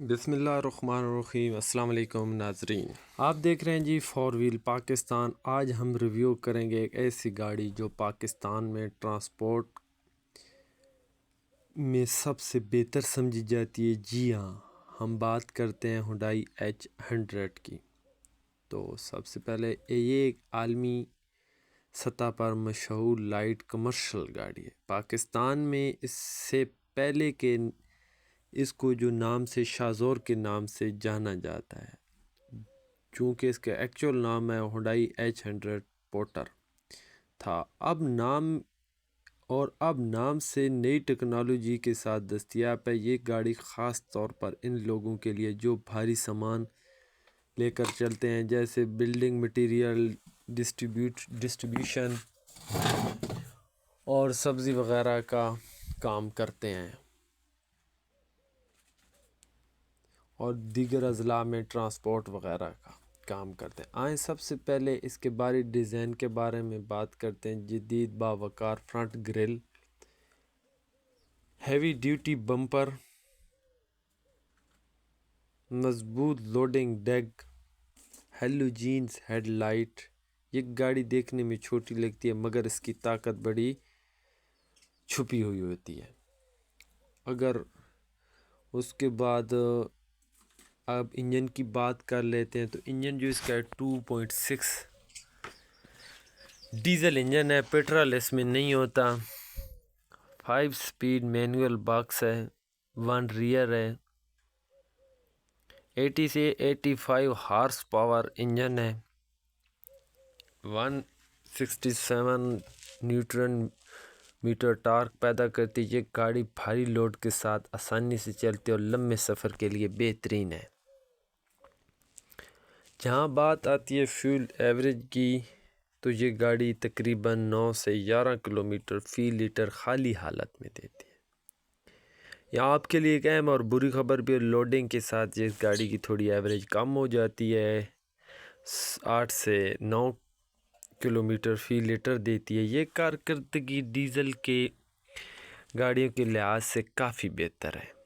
بسم اللہ الرحمن الرحیم۔ السلام علیکم ناظرین، آپ دیکھ رہے ہیں جی فور ویل پاکستان۔ آج ہم ریویو کریں گے ایک ایسی گاڑی جو پاکستان میں ٹرانسپورٹ میں سب سے بہتر سمجھی جاتی ہے۔ جی ہاں، ہم بات کرتے ہیں ہنڈائی H100 کی۔ تو سب سے پہلے یہ ایک عالمی سطح پر مشہور لائٹ کمرشل گاڑی ہے۔ پاکستان میں اس سے پہلے کے اس کو جو نام سے شاہزور کے نام سے جانا جاتا ہے، چونکہ اس کا ایکچول نام ہے ہنڈائی H100 پورٹر تھا۔ اب نام سے نئی ٹیکنالوجی کے ساتھ دستیاب ہے۔ یہ گاڑی خاص طور پر ان لوگوں کے لیے جو بھاری سامان لے کر چلتے ہیں، جیسے بلڈنگ مٹیریل ڈسٹریبیوشن اور سبزی وغیرہ کا کام کرتے ہیں، اور دیگر اضلاع میں ٹرانسپورٹ وغیرہ کا کام کرتے ہیں۔ آئیں سب سے پہلے اس کے بارے ڈیزائن کے بارے میں بات کرتے ہیں۔ جدید باوقار front girl, heavy duty bumper, مضبوط لوڈنگ ڈیک، ہیلوجینز ہیڈ لائٹ۔ یہ گاڑی دیکھنے میں چھوٹی لگتی ہے مگر اس کی طاقت بڑی چھپی ہوئی ہوتی ہے۔ اگر اس کے بعد اب انجن کی بات کر لیتے ہیں تو انجن جو اس کا 2.6 ڈیزل انجن ہے، پیٹرول اس میں نہیں ہوتا۔ 5 سپیڈ مینول باکس ہے، 1 ریئر ہے، 80 سے 85 ہارس پاور انجن ہے، 167 نیوٹن میٹر ٹارک پیدا کرتی ہے۔ یہ گاڑی بھاری لوڈ کے ساتھ آسانی سے چلتی ہے اور لمبے سفر کے لیے بہترین ہے۔ جہاں بات آتی ہے فیول ایوریج کی، تو یہ گاڑی تقریباً 9 سے 11 کلومیٹر فی لیٹر خالی حالت میں دیتی ہے۔ یہاں آپ کے لیے ایک اہم اور بری خبر بھی ہے، لوڈنگ کے ساتھ اس گاڑی کی تھوڑی ایوریج کم ہو جاتی ہے، 8 سے 9 کلومیٹر فی لیٹر دیتی ہے۔ یہ کارکردگی ڈیزل کے گاڑیوں کے لحاظ سے کافی بہتر ہے۔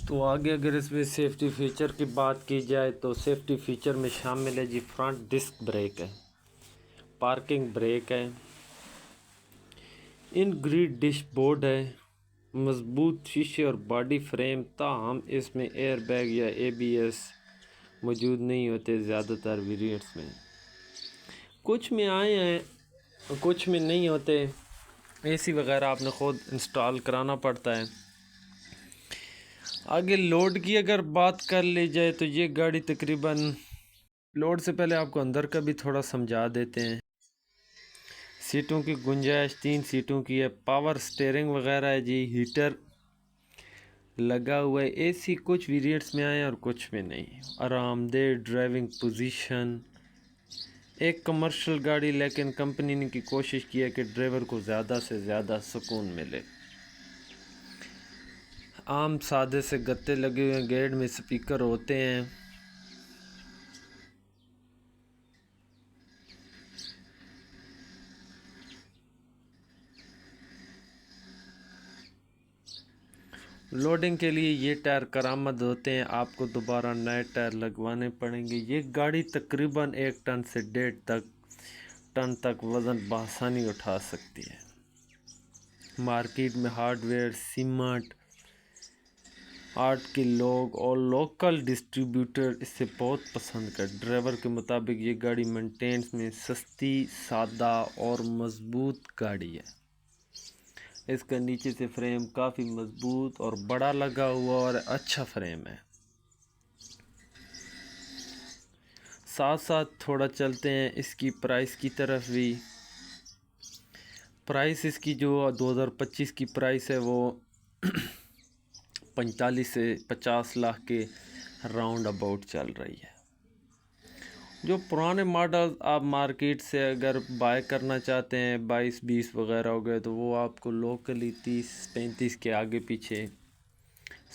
تو آگے اگر اس میں سیفٹی فیچر کی بات کی جائے تو سیفٹی فیچر میں شامل ہے جی فرنٹ ڈسک بریک ہے، پارکنگ بریک ہے، ان گریڈ ڈیش بورڈ ہے، مضبوط شیشے اور باڈی فریم، تاہم اس میں ایئر بیگ یا ABS موجود نہیں ہوتے زیادہ تر ویریئنٹس میں۔ کچھ میں آئے ہیں، کچھ میں نہیں ہوتے، AC وغیرہ آپ نے خود انسٹال کرانا پڑتا ہے۔ آگے لوڈ کی اگر بات کر لی جائے تو یہ گاڑی تقریباً لوڈ سے پہلے آپ کو اندر کا بھی تھوڑا سمجھا دیتے ہیں۔ سیٹوں کی گنجائش 3 سیٹوں کی ہے، پاور سٹیئرنگ وغیرہ ہے جی، ہیٹر لگا ہوا ہے، AC کچھ ویریئنٹس میں آئے اور کچھ میں نہیں۔ آرام دہ ڈرائیونگ پوزیشن، ایک کمرشل گاڑی لیکن کمپنی نے کی کوشش کی ہے کہ ڈرائیور کو زیادہ سے زیادہ سکون ملے۔ عام سادے سے گتے لگے ہوئے ہیں، گیٹ میں سپیکر ہوتے ہیں۔ لوڈنگ کے لیے یہ ٹائر کارآمد ہوتے ہیں، آپ کو دوبارہ نئے ٹائر لگوانے پڑیں گے۔ یہ گاڑی تقریباً 1 ٹن سے 1.5 ٹن تک وزن بآسانی اٹھا سکتی ہے۔ مارکیٹ میں ہارڈ ویئر، سیمنٹ آرٹ کے لوگ اور لوکل ڈسٹریبیوٹر اسے بہت پسند کرتے۔ ڈرائیور کے مطابق یہ گاڑی مینٹیننس میں سستی، سادہ اور مضبوط گاڑی ہے۔ اس کا نیچے سے فریم کافی مضبوط اور بڑا لگا ہوا اور اچھا فریم ہے۔ ساتھ ساتھ تھوڑا چلتے ہیں اس کی پرائس کی طرف بھی۔ پرائس اس کی جو 2025 کی پرائس ہے وہ 45 سے 50 لاکھ کے راؤنڈ اباؤٹ چل رہی ہے۔ جو پرانے ماڈل آپ مارکیٹ سے اگر بائی کرنا چاہتے ہیں 22-20 وغیرہ ہو گئے تو وہ آپ کو لوکلی 30-35 کے آگے پیچھے